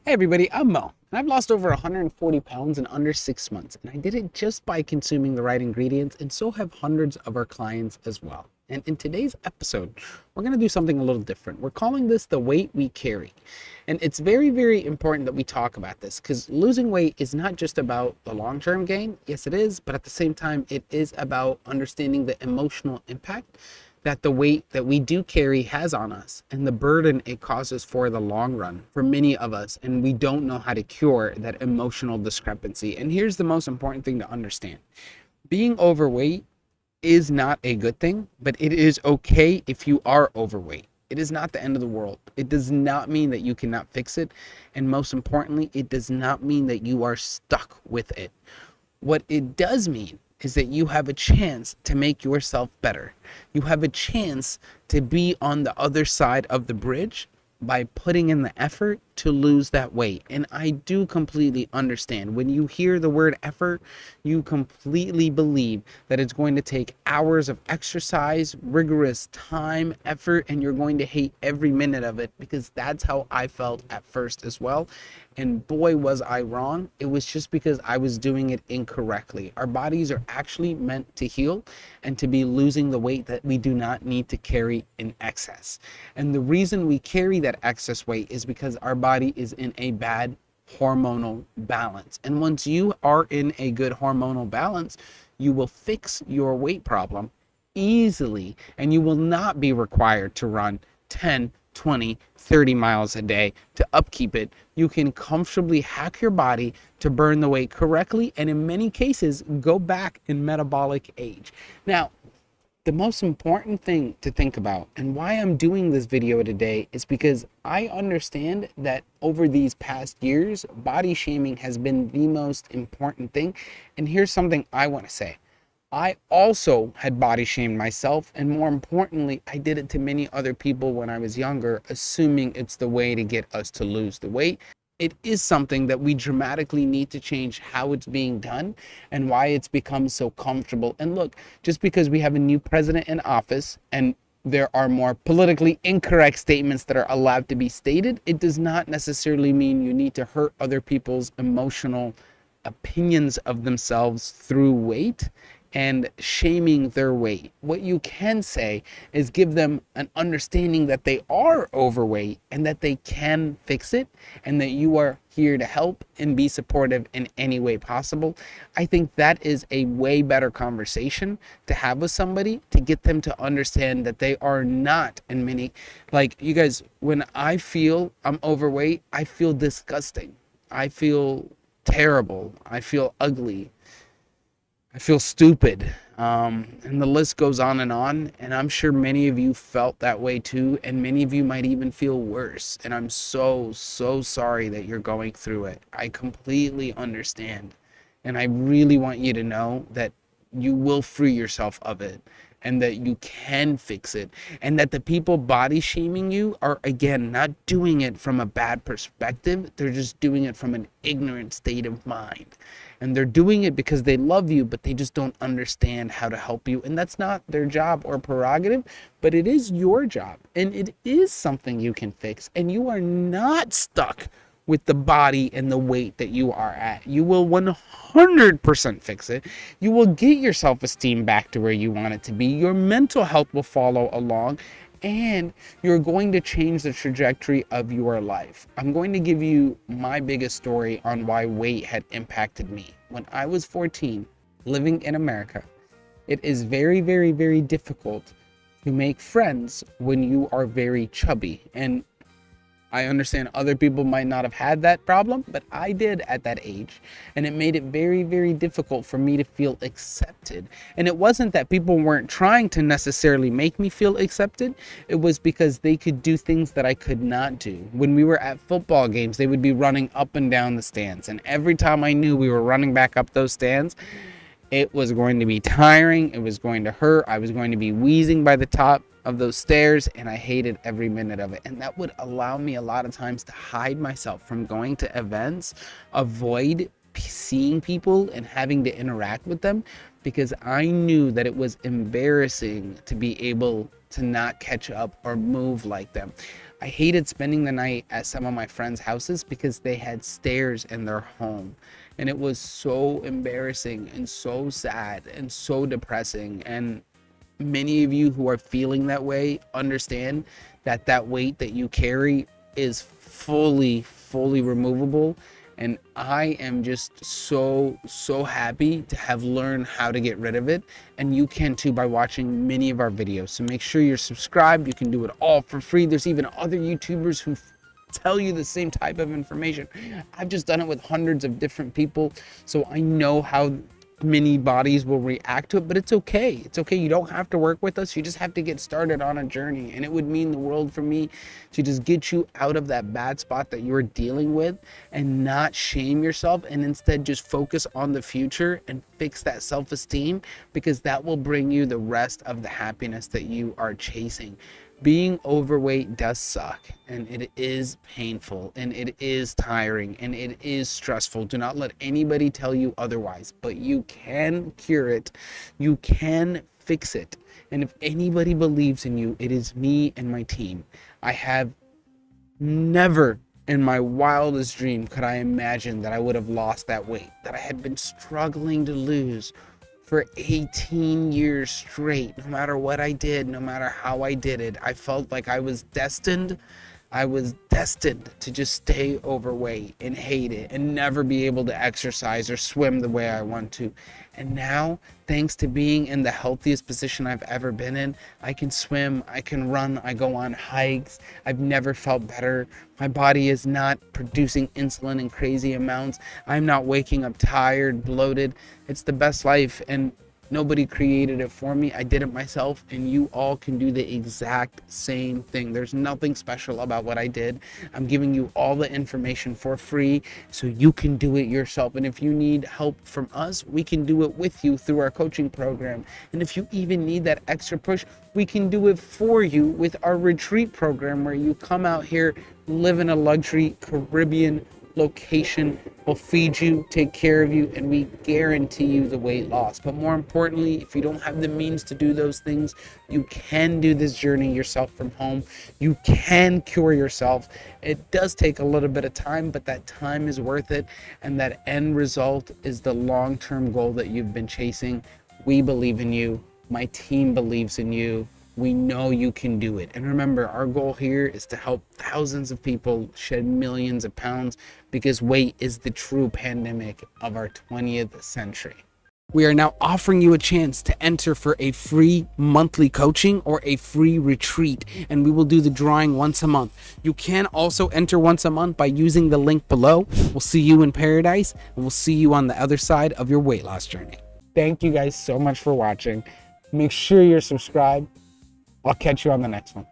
Hey everybody, I'm Mo, and I've lost over 140 pounds in under 6 months, and I did it just by consuming the right ingredients, and so have hundreds of our clients as well. And in today's episode, we're going to do something a little different. We're calling this the weight we carry. And it's very, very important that we talk about this because losing weight is not just about the long-term gain. Yes, it is, but at the same time, it is about understanding the emotional impact that the weight that we do carry has on us and the burden it causes for the long run for many of us, and we don't know how to cure that emotional discrepancy. And here's the most important thing to understand: being overweight is not a good thing, but it is okay if you are overweight. It is not the end of the world. It does not mean that you cannot fix it, and most importantly, it does not mean that you are stuck with it. What it does mean is that you have a chance to make yourself better. You have a chance to be on the other side of the bridge by putting in the effort to lose that weight. And I do completely understand when you hear the word effort, you completely believe that it's going to take hours of exercise, rigorous time, effort, and you're going to hate every minute of it, because that's how I felt at first as well. And boy, was I wrong. It was just because I was doing it incorrectly. Our bodies are actually meant to heal and to be losing the weight that we do not need to carry in excess. And the reason we carry that excess weight is because our body is in a bad hormonal balance. And once you are in a good hormonal balance, you will fix your weight problem easily, and you will not be required to run 10, 20, 30 miles a day to upkeep it. You can comfortably hack your body to burn the weight correctly, and in many cases, go back in metabolic age. Now, the most important thing to think about, and why I'm doing this video today, is because I understand that over these past years, body shaming has been the most important thing. And here's something I want to say. I also had body shamed myself, and more importantly, I did it to many other people when I was younger, assuming it's the way to get us to lose the weight. It is something that we dramatically need to change how it's being done and why it's become so comfortable. And look, just because we have a new president in office and there are more politically incorrect statements that are allowed to be stated, it does not necessarily mean you need to hurt other people's emotional opinions of themselves through weight and shaming their weight. What you can say is give them an understanding that they are overweight and that they can fix it, and that you are here to help and be supportive in any way possible. I think that is a way better conversation to have with somebody, to get them to understand that they are not in many, like, you guys, when I feel I'm overweight, I feel disgusting. I feel terrible. I feel ugly. I feel stupid, and the list goes on, and I'm sure many of you felt that way too, and many of you might even feel worse, and I'm so sorry that you're going through it. I completely understand, and I really want you to know that you will free yourself of it, and that you can fix it, and that the people body shaming you are, again, not doing it from a bad perspective. They're just doing it from an ignorant state of mind, and they're doing it because they love you, but they just don't understand how to help you. And that's not their job or prerogative, but it is your job, and it is something you can fix, and you are not stuck with the body and the weight that you are at. You will 100% fix it. You will get your self-esteem back to where you want it to be. Your mental health will follow along, and you're going to change the trajectory of your life. I'm going to give you my biggest story on why weight had impacted me. When I was 14, living in America, it is very, very, very difficult to make friends when you are very chubby. And I understand other people might not have had that problem, but I did at that age. And it made it very, very difficult for me to feel accepted. And it wasn't that people weren't trying to necessarily make me feel accepted. It was because they could do things that I could not do. When we were at football games, they would be running up and down the stands. And every time I knew we were running back up those stands, it was going to be tiring. It was going to hurt. I was going to be wheezing by the top of those stairs, and I hated every minute of it. And that would allow me a lot of times to hide myself from going to events, avoid seeing people and having to interact with them, because I knew that it was embarrassing to be able to not catch up or move like them. I hated spending the night at some of my friends' houses because they had stairs in their home. And it was so embarrassing and so sad and so depressing. And many of you who are feeling that way understand that that weight that you carry is fully removable. And I am just so happy to have learned how to get rid of it. And you can too by watching many of our videos. So make sure you're subscribed. You can do it all for free. There's even other YouTubers who tell you the same type of information. I've just done it with hundreds of different people, so I know how many bodies will react to it, but it's okay. It's okay. You don't have to work with us. You just have to get started on a journey. And it would mean the world for me to just get you out of that bad spot that you're dealing with and not shame yourself, and instead just focus on the future and fix that self-esteem, because that will bring you the rest of the happiness that you are chasing. Being overweight does suck, and it is painful, and it is tiring, and it is stressful. Do not let anybody tell you otherwise, but you can cure it. You can fix it. And if anybody believes in you, it is me and my team. I have never in my wildest dream could I imagine that I would have lost that weight that I had been struggling to lose for 18 years straight. No matter what I did, no matter how I did it, I felt like I was destined to just stay overweight and hate it and never be able to exercise or swim the way I want to. And now, thanks to being in the healthiest position I've ever been in, I can swim, I can run, I go on hikes. I've never felt better. My body is not producing insulin in crazy amounts. I'm not waking up tired, bloated. It's the best life, and nobody created it for me. I did it myself, and you all can do the exact same thing. There's nothing special about what I did. I'm giving you all the information for free so you can do it yourself. And if you need help from us, we can do it with you through our coaching program. And if you even need that extra push, we can do it for you with our retreat program, where you come out here, live in a luxury Caribbean location. We'll feed you, take care of you, and we guarantee you the weight loss. But more importantly, if you don't have the means to do those things, you can do this journey yourself from home. You can cure yourself. It does take a little bit of time, but that time is worth it, and that end result is the long-term goal that you've been chasing. We believe in you. My team believes in you. We know you can do it. And remember, our goal here is to help thousands of people shed millions of pounds, because weight is the true pandemic of our 20th century. We are now offering you a chance to enter for a free monthly coaching or a free retreat, and we will do the drawing once a month. You can also enter once a month by using the link below. We'll see you in paradise, and we'll see you on the other side of your weight loss journey. Thank you guys so much for watching. Make sure you're subscribed. I'll catch you on the next one.